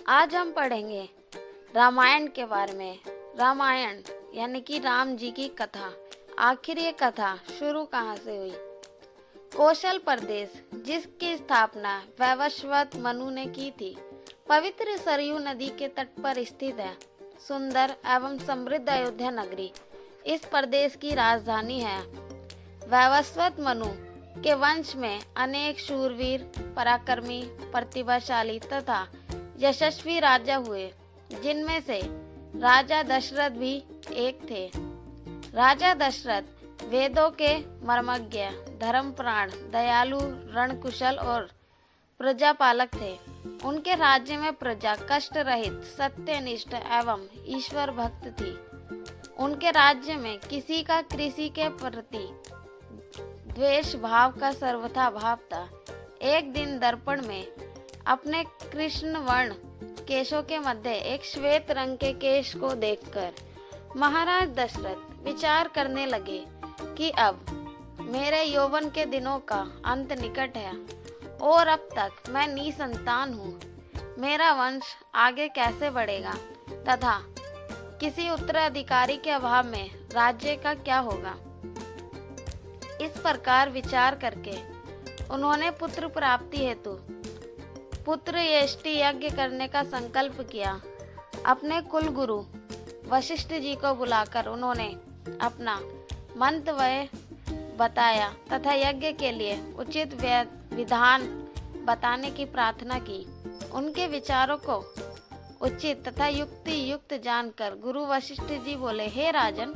आज हम पढ़ेंगे रामायण के बारे में। रामायण यानी कि राम जी की कथा। आखिर ये कथा शुरू कहाँ से हुई? कौशल प्रदेश, जिसकी स्थापना वैवस्वत मनु ने की थी, पवित्र सरयू नदी के तट पर स्थित है। सुंदर एवं समृद्ध अयोध्या नगरी इस प्रदेश की राजधानी है। वैवस्वत मनु के वंश में अनेक शूरवीर, पराक्रमी, प्रतिभाशाली तथा यशस्वी राजा हुए, जिनमें से राजा दशरथ भी एक थे। राजा दशरथ वेदों के मर्मज्ञ, धर्मप्राण, दयालु, रणकुशल और प्रजापालक थे। उनके राज्य में प्रजा कष्ट रहित, सत्यनिष्ठ एवं ईश्वर भक्त थी। उनके राज्य में किसी का कृषि के प्रति द्वेष भाव का सर्वथा अभाव था। एक दिन दर्पण में अपने कृष्ण वर्ण केशों के मध्य एक श्वेत रंग के केश को देखकर महाराज दशरथ विचार करने लगे कि अब मेरे यौवन के दिनों का अंत निकट है और अब तक मैं निसंतान हूँ। मेरा वंश आगे कैसे बढ़ेगा तथा किसी उत्तराधिकारी के अभाव में राज्य का क्या होगा? इस प्रकार विचार करके उन्होंने पुत्र प्राप्ति हेतु पुत्र यष्टि यज्ञ करने का संकल्प किया। अपने कुल गुरु वशिष्ठ जी को बुलाकर उन्होंने अपना मंतव्य बताया तथा यज्ञ के लिए उचित विधान बताने की प्रार्थना की। उनके विचारों को उचित तथा युक्ति युक्त जानकर गुरु वशिष्ठ जी बोले, हे राजन,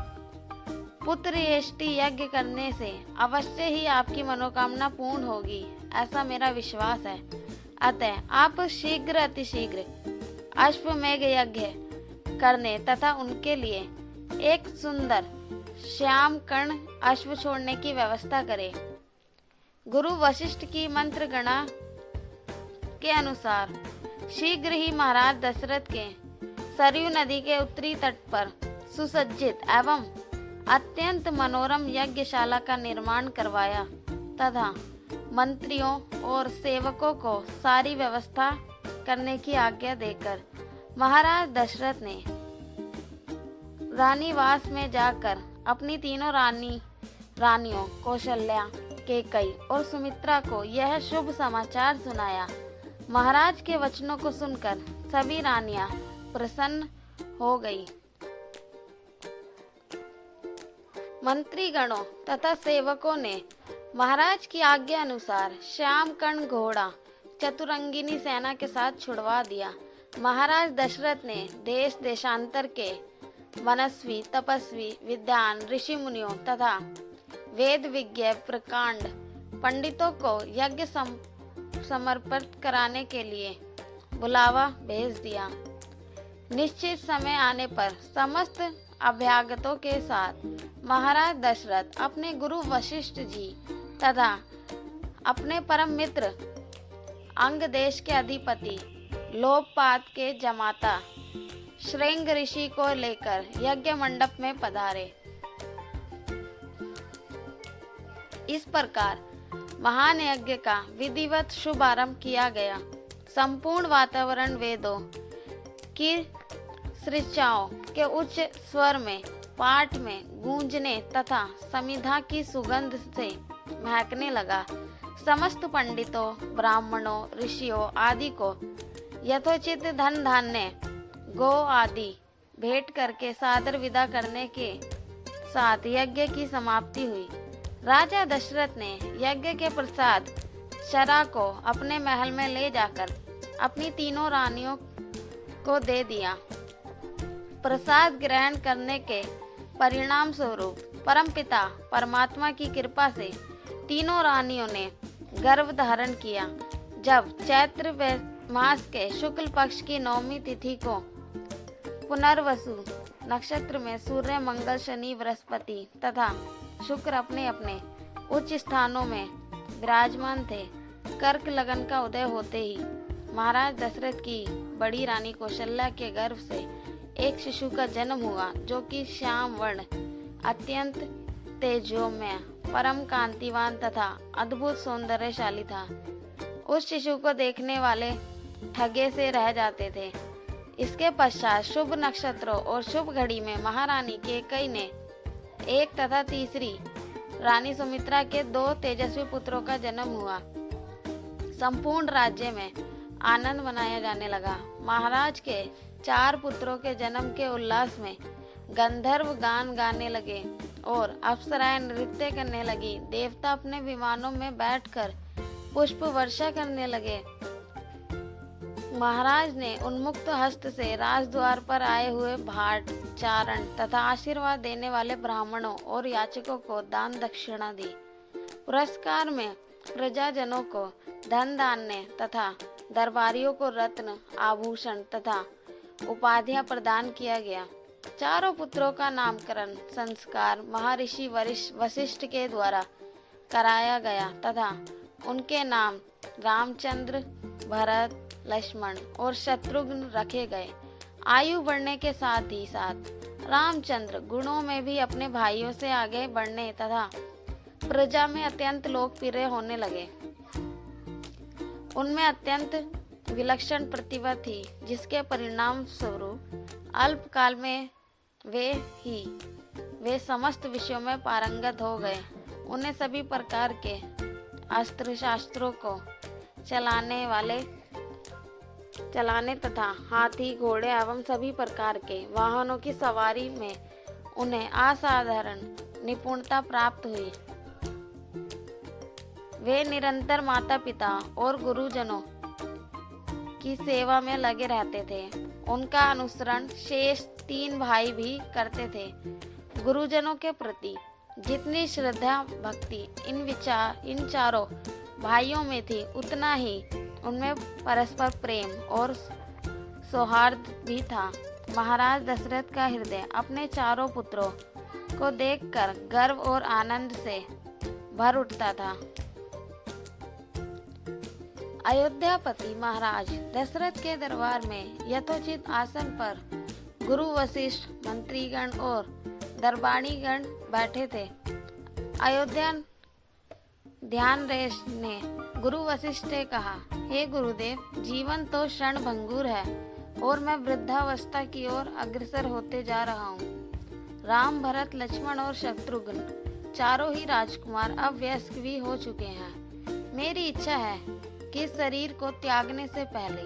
पुत्र यष्टि यज्ञ करने से अवश्य ही आपकी मनोकामना पूर्ण होगी, ऐसा मेरा विश्वास है। अतः आप शीघ्र अतिशीघ्र अश्वमेघ यज्ञ करने तथा उनके लिए एक सुंदर श्याम कर्ण अश्व छोड़ने की व्यवस्था करें। गुरु वशिष्ठ की मंत्र गणा के अनुसार शीघ्र ही महाराज दशरथ के सरयू नदी के उत्तरी तट पर सुसज्जित एवं अत्यंत मनोरम यज्ञशाला का निर्माण करवाया तथा मंत्रियों और सेवकों को सारी व्यवस्था करने की आज्ञा देकर महाराज दशरथ ने रानीवास में जाकर अपनी तीनों रानियों कौशल्या, कैकेयी और सुमित्रा को यह शुभ समाचार सुनाया। महाराज के वचनों को सुनकर सभी रानियां प्रसन्न हो गई। मंत्रीगणों तथा सेवकों ने महाराज की आज्ञा अनुसार श्याम कर्ण घोड़ा चतुरंगिनी सेना के साथ छुड़वा दिया। महाराज दशरथ ने देश देशांतर के मनस्वी, तपस्वी, विद्वान, ऋषि मुनियों तथा वेद विज्ञ प्रकांड पंडितों को यज्ञ समर्पित कराने के लिए बुलावा भेज दिया। निश्चित समय आने पर समस्त अभ्यागतों के साथ महाराज दशरथ अपने गुरु वशिष्ठ जी तथा अपने परम मित्र अंग देश के अधिपति लोकपात के जमाता श्रृंग ऋषि को लेकर यज्ञ मंडप में पधारे। इस प्रकार महान यज्ञ का विधिवत शुभारंभ किया गया। संपूर्ण वातावरण वेदों की सृचाओं के उच्च स्वर में, पाठ में गूंजने तथा समिधा की सुगंध से महकने लगा। समस्त पंडितों, ब्राह्मणों, ऋषियों आदि को यथोचित धन धान्य, गौ आदि भेंट करके सादर विदा करने के साथ यज्ञ की समाप्ति हुई। राजा दशरथ ने यज्ञ के प्रसाद शरा को अपने महल में ले जाकर अपनी तीनों रानियों को दे दिया। प्रसाद ग्रहण करने के परिणाम स्वरूप परमपिता परमात्मा की कृपा से तीनों रानियों ने गर्भ धारण किया। जब चैत्र मास के शुक्ल पक्ष की 9वीं तिथि को पुनर्वसु नक्षत्र में सूर्य, मंगल, शनि, बृहस्पति तथा शुक्र अपने अपने उच्च स्थानों में विराजमान थे, कर्क लगन का उदय होते ही महाराज दशरथ की बड़ी रानी कौशल्या के गर्भ से एक शिशु का जन्म हुआ, जो कि श्याम वर्ण, अत्यंत तेजोमय, परम कांतिवान तथा अद्भुत सौंदर्यशाली था। उस शिशु को देखने वाले ठगे से रह जाते थे। इसके पश्चात शुभ नक्षत्रों और शुभ घड़ी में महारानी कैकेयी ने एक तथा तीसरी रानी सुमित्रा के 2 तेजस्वी पुत्रों का जन्म हुआ। संपूर्ण राज्य में आनंद मनाया जाने लगा। महाराज के 4 पुत्रों के जन्म के उल्लास में गंधर्व गान गाने लगे और अप्सराएं नृत्य करने लगी। देवता अपने विमानों में बैठकर पुष्प वर्षा करने लगे। महाराज ने उन्मुक्त हस्त से राजद्वार पर आए हुए भाट, चारण तथा आशीर्वाद देने वाले ब्राह्मणों और याचकों को दान दक्षिणा दी। पुरस्कार में प्रजाजनों को धन धान्य तथा दरबारियों को रत्न, आभूषण तथा उपाधियां प्रदान किया गया। चारों पुत्रों का नामकरण संस्कार महर्षि वशिष्ठ के द्वारा कराया गया तथा उनके नाम रामचंद्र, भरत, लक्ष्मण और शत्रुघ्न रखे गए। आयु बढ़ने के साथ ही साथ रामचंद्र गुणों में भी अपने भाइयों से आगे बढ़ने तथा प्रजा में अत्यंत लोकप्रिय होने लगे। उनमें अत्यंत विलक्षण प्रतिभा थी, जिसके परिणाम स्वरूप अल्पकाल में वे समस्त विषयों में पारंगत हो गए। उन्हें सभी प्रकार के अस्त्र शस्त्रों को चलाने तथा हाथी, घोड़े एवं सभी प्रकार के वाहनों की सवारी में उन्हें असाधारण निपुणता प्राप्त हुई। वे निरंतर माता पिता और गुरुजनों की सेवा में लगे रहते थे। उनका अनुसरण शेष 3 भाई भी करते थे। गुरुजनों के प्रति जितनी श्रद्धा भक्ति इन चारों भाइयों में थी, उतना ही उनमें परस्पर प्रेम और सौहार्द भी था। महाराज दशरथ का हृदय अपने चारों पुत्रों को देखकर गर्व और आनंद से भर उठता था। अयोध्यापति महाराज दशरथ के दरबार में यथोचित आसन पर गुरु वशिष्ठ, मंत्रीगण और दरबारीगण बैठे थे। अयोध्या ध्यानरेश ने गुरु वशिष्ठ से कहा, हे गुरुदेव, जीवन तो क्षण भंगुर है और मैं वृद्धावस्था की ओर अग्रसर होते जा रहा हूँ। राम, भरत, लक्ष्मण और शत्रुघ्न चारों ही राजकुमार अब वयस्क भी हो चुके हैं। मेरी इच्छा है कि शरीर को त्यागने से पहले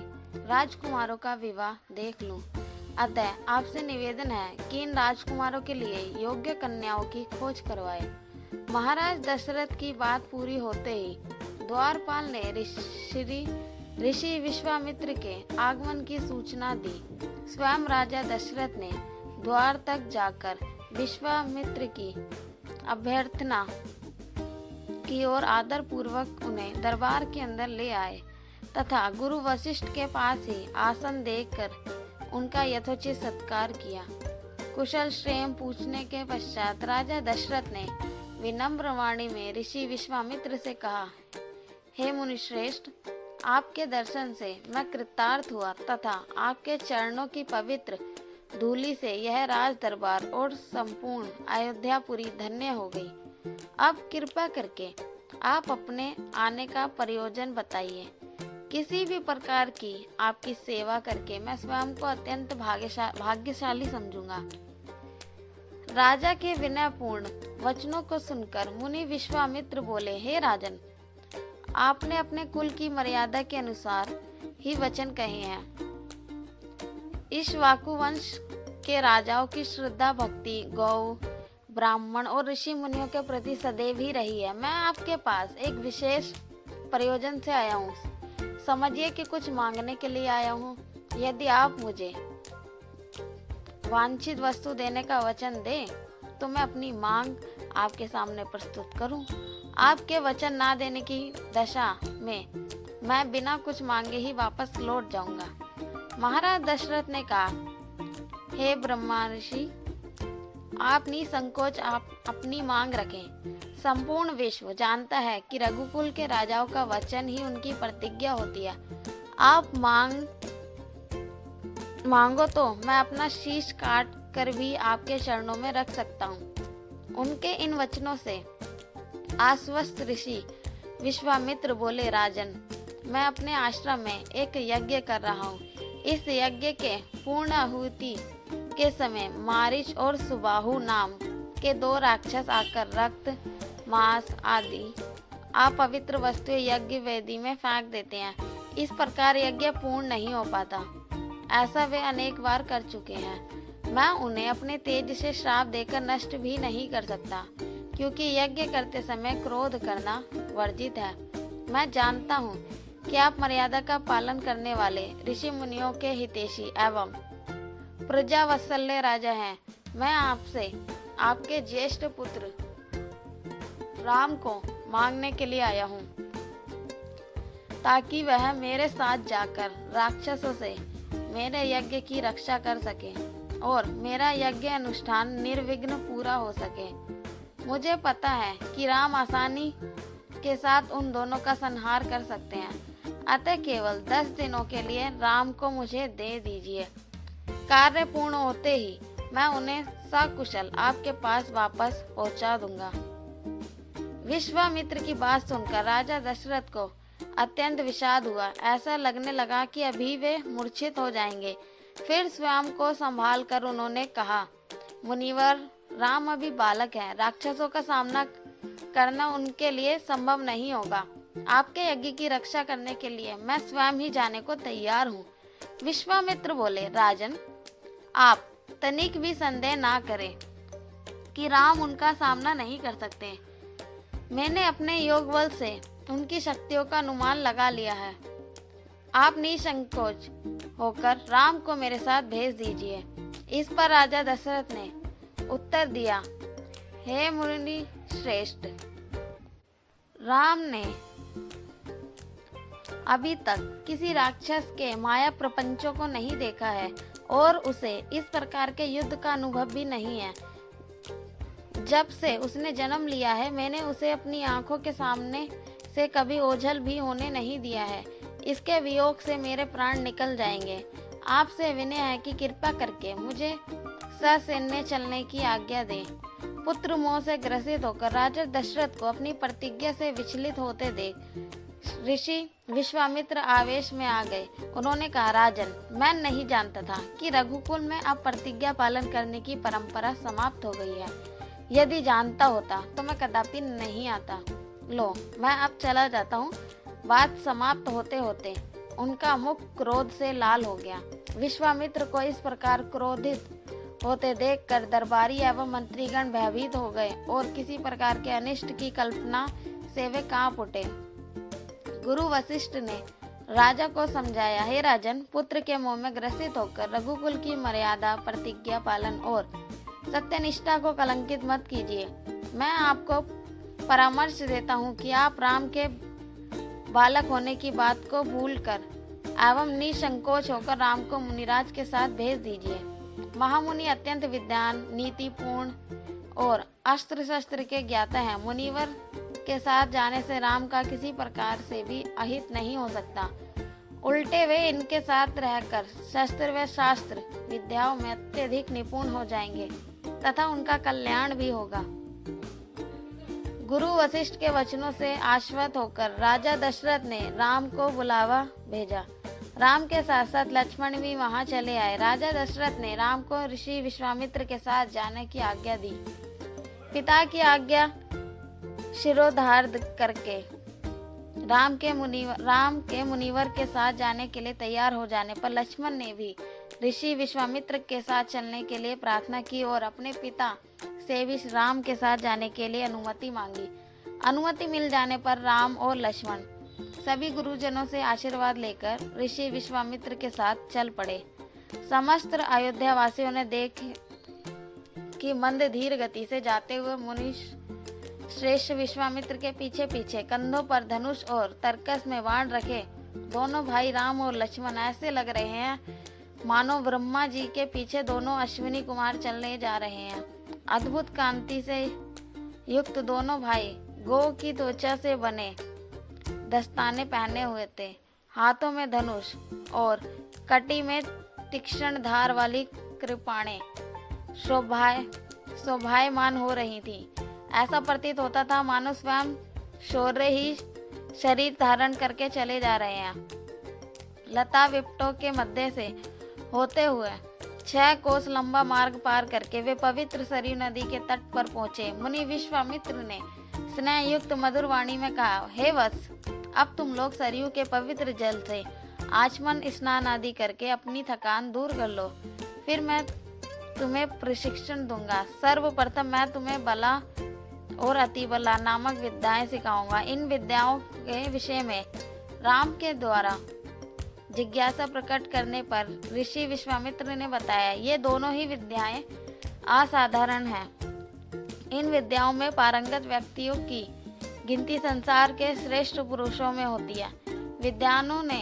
राजकुमारों का विवाह देख लूं। अतः आपसे निवेदन है कि इन राजकुमारों के लिए योग्य कन्याओं की खोज करवाएं। महाराज दशरथ की बात पूरी होते ही द्वारपाल ने ऋषि विश्वामित्र के आगमन की सूचना दी। स्वयं राजा दशरथ ने द्वार तक जाकर विश्वामित्र की अभ्यर्थना की और आदर पूर्वक उन्हें दरबार के अंदर ले आए तथा गुरु वशिष्ठ के पास ही आसन देकर उनका यथोचित सत्कार किया। कुशल क्षेम पूछने के पश्चात राजा दशरथ ने विनम्र वाणी में ऋषि विश्वामित्र से कहा, हे मुनिश्रेष्ठ, आपके दर्शन से मैं कृतार्थ हुआ तथा आपके चरणों की पवित्र धूलि से यह राज दरबार और संपूर्ण अयोध्यापुरी धन्य हो गई। अब कृपा करके आप अपने आने का प्रयोजन बताइए। किसी भी प्रकार की आपकी सेवा करके मैं स्वयं को अत्यंत भाग्यशाली समझूंगा। राजा के विनयपूर्ण वचनों को सुनकर मुनि विश्वामित्र बोले, हे राजन, आपने अपने कुल की मर्यादा के अनुसार ही वचन कहे हैं। इक्ष्वाकु वंश के राजाओं की श्रद्धा भक्ति गौ, ब्राह्मण और ऋषि मुनियों के प्रति सदैव ही रही है। मैं आपके पास एक विशेष प्रयोजन से आया हूँ। समझिए कि कुछ मांगने के लिए आया हूँ। यदि आप मुझे वांछित वस्तु देने का वचन दें तो मैं अपनी मांग आपके सामने प्रस्तुत करूं। आपके वचन ना देने की दशा में मैं बिना कुछ मांगे ही वापस लौट जाऊंगा। महाराज दशरथ ने कहा, हे ब्रह्मा ऋषि, आप निसंकोच आप अपनी मांग रखें। संपूर्ण विश्व जानता है कि रघुकुल के राजाओं का वचन ही उनकी प्रतिज्ञा होती है। आप मांगो तो मैं अपना शीश काट कर भी आपके चरणों में रख सकता हूँ। उनके इन वचनों से आश्वस्त ऋषि विश्वामित्र बोले, राजन, मैं अपने आश्रम में एक यज्ञ कर रहा हूँ। इस यज्ञ के पूर्ण आहुति के समय मारीच और सुबाहु नाम के 2 राक्षस आकर रक्त, मांस आदि अपवित्र वस्तुएं यज्ञ वेदी में फेंक देते हैं। इस प्रकार यज्ञ पूर्ण नहीं हो पाता। ऐसा वे अनेक बार कर चुके हैं। मैं उन्हें अपने तेज से श्राप देकर नष्ट भी नहीं कर सकता, क्योंकि यज्ञ करते समय क्रोध करना वर्जित है। मैं जानता हूँ कि आप मर्यादा का पालन करने वाले ऋषि मुनियों के हितैषी एवं प्रजावत्सल्य राजा हैं। मैं आपसे आपके ज्येष्ठ पुत्र राम को मांगने के लिए आया हूँ, ताकि वह मेरे साथ जाकर राक्षसों से मेरे यज्ञ की रक्षा कर सके और मेरा यज्ञ अनुष्ठान निर्विघ्न पूरा हो सके। मुझे पता है कि राम आसानी के साथ उन दोनों का संहार कर सकते हैं, अतः केवल 10 दिनों के लिए राम को मुझे दे दीजिए। कार्य पूर्ण होते ही मैं उन्हें सकुशल आपके पास वापस पहुंचा दूंगा। विश्वामित्र की बात सुनकर राजा दशरथ को अत्यंत विषाद हुआ। ऐसा लगने लगा कि अभी वे मूर्छित हो जाएंगे। फिर स्वयं को संभाल कर उन्होंने कहा, मुनिवर, राम अभी बालक हैं। राक्षसों का सामना करना उनके लिए संभव नहीं होगा। आपके यज्ञ की रक्षा करने के लिए मैं स्वयं ही जाने को तैयार हूँ। विश्वामित्र बोले, राजन, आप तनिक भी संदेह ना करें कि राम उनका सामना नहीं कर सकते। मैंने अपने योग बल से उनकी शक्तियों का अनुमान लगा लिया है। आप निसंकोच होकर राम को मेरे साथ भेज दीजिए। इस पर राजा दशरथ ने उत्तर दिया, हे मुनि श्रेष्ठ, राम ने अभी तक किसी राक्षस के माया प्रपंचों को नहीं देखा है और उसे इस प्रकार के युद्ध का अनुभव भी नहीं है। जब से उसने जन्म लिया है, मैंने उसे अपनी आंखों के सामने से कभी ओझल भी होने नहीं दिया है। इसके वियोग से मेरे प्राण निकल जाएंगे। आपसे विनय है कि कृपा करके मुझे ससैन्य चलने की आज्ञा दें। पुत्र मोह से ग्रसित होकर राजा दशरथ को अपनी प्रतिज्ञा से विचलित होते देख ऋषि विश्वामित्र आवेश में आ गए। उन्होंने कहा, राजन, मैं नहीं जानता था कि रघुकुल में अब प्रतिज्ञा पालन करने की परंपरा समाप्त हो गई है। यदि जानता होता तो मैं कदापि नहीं आता। लो, मैं अब चला जाता हूँ। बात समाप्त होते होते उनका मुख क्रोध से लाल हो गया। विश्वामित्र को इस प्रकार क्रोधित होते देखकर दरबारी एवं मंत्रीगण भयभीत हो गए और किसी प्रकार के अनिष्ट की कल्पना से वे कांप उठे। गुरु वशिष्ठ ने राजा को समझाया, हे राजन, पुत्र के मोह में ग्रसित होकर रघुकुल की मर्यादा, प्रतिज्ञा पालन और सत्यनिष्ठा को कलंकित मत कीजिए। मैं आपको परामर्श देता हूँ कि आप राम के बालक होने की बात को भूलकर एवं निसंकोच होकर राम को मुनिराज के साथ भेज दीजिए। महामुनि अत्यंत विद्वान, नीतिपूर्ण और अस्त्र शस्त्र के ज्ञाता हैं। मुनिवर के साथ जाने से राम का किसी प्रकार से भी अहित नहीं हो सकता। उल्टे वे इनके साथ रहकर शस्त्र व शास्त्र विद्याओं में अत्यधिक निपुण हो जाएंगे तथा उनका कल्याण भी होगा। गुरु वशिष्ठ के वचनों से आश्वस्त होकर राजा दशरथ ने राम को बुलावा भेजा। राम के साथ साथ लक्ष्मण भी वहां चले आए। राजा दशरथ ने राम को ऋषि विश्वामित्र के साथ जाने की आज्ञा दी। पिता की आज्ञा शिरोधार्य करके राम के मुनिवर के साथ जाने के लिए तैयार हो जाने पर लक्ष्मण ने भी ऋषि विश्वामित्र के साथ चलने के लिए प्रार्थना की और अपने पिता से भी राम के साथ जाने के लिए अनुमति मांगी। अनुमति मिल जाने पर राम और लक्ष्मण सभी गुरुजनों से आशीर्वाद लेकर ऋषि विश्वामित्र के साथ चल पड़े। समस्त अयोध्या वासियों ने देख कि मंद धीर गति से जाते हुए मुनि श्रेष्ठ विश्वामित्र के पीछे पीछे कंधों पर धनुष और तरकस में बाण रखे दोनों भाई राम और लक्ष्मण ऐसे लग रहे हैं मानो ब्रह्मा जी के पीछे दोनों अश्विनी कुमार चलने जा रहे हैं। अद्भुत कांति से युक्त दोनों भाई गौ की त्वचा से बने दस्ताने पहने हुए थे। हाथों में धनुष और कटी में तीक्ष्ण धार वाली कृपाणें शोभायमान हो रही थी। ऐसा प्रतीत होता था मानो स्वयं शौर्य ही शरीर धारण करके चले जा रहे हैं। लता विपटों के मध्य से होते हुए 6 कोस लंबा मार्ग पार करके वे पवित्र सरयू नदी के तट पर पहुंचे। मुनि विश्वामित्र ने स्नेह युक्त मधुर वाणी में कहा, हे वत्स, अब तुम लोग सरयू के पवित्र जल से आचमन स्नान आदि करके अपनी थकान दूर कर लो, फिर मैं तुम्हें प्रशिक्षण दूंगा। सर्वप्रथम मैं तुम्हें बला और अतिबला नामक विद्याएं सिखाऊंगा। इन विद्याओं के विषय में राम के द्वारा जिज्ञासा प्रकट करने पर ऋषि विश्वामित्र ने बताया, ये दोनों ही विद्याएं असाधारण हैं। इन विद्याओं में पारंगत व्यक्तियों की गिनती संसार के श्रेष्ठ पुरुषों में होती है। विद्वानों ने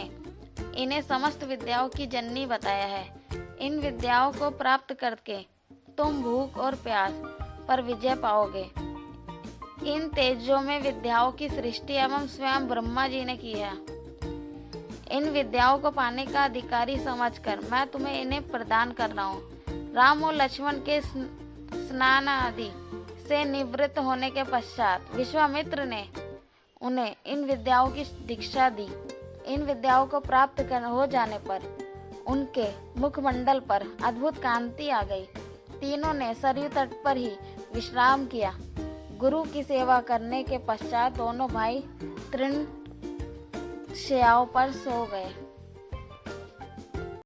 इन्हें समस्त विद्याओं की जननी बताया है। इन विद्याओं को प्राप्त करके तुम भूख और प्यास पर विजय पाओगे। इन तेजों में विद्याओं की सृष्टि एवं स्वयं ब्रह्मा जी ने की है। इन विद्याओं को पाने का अधिकारी समझकर मैं तुम्हें इन्हें प्रदान कर रहा हूँ। राम और लक्ष्मण के स्नान आदि से निवृत्त होने के पश्चात विश्वामित्र ने उन्हें इन विद्याओं की दीक्षा दी। इन विद्याओं को प्राप्त हो जाने पर उनके मुखमंडल पर अद्भुत कांति आ गई। तीनों ने सरयू तट पर ही विश्राम किया। गुरु की सेवा करने के पश्चात दोनों भाई तृण शैयाओं पर सो गए।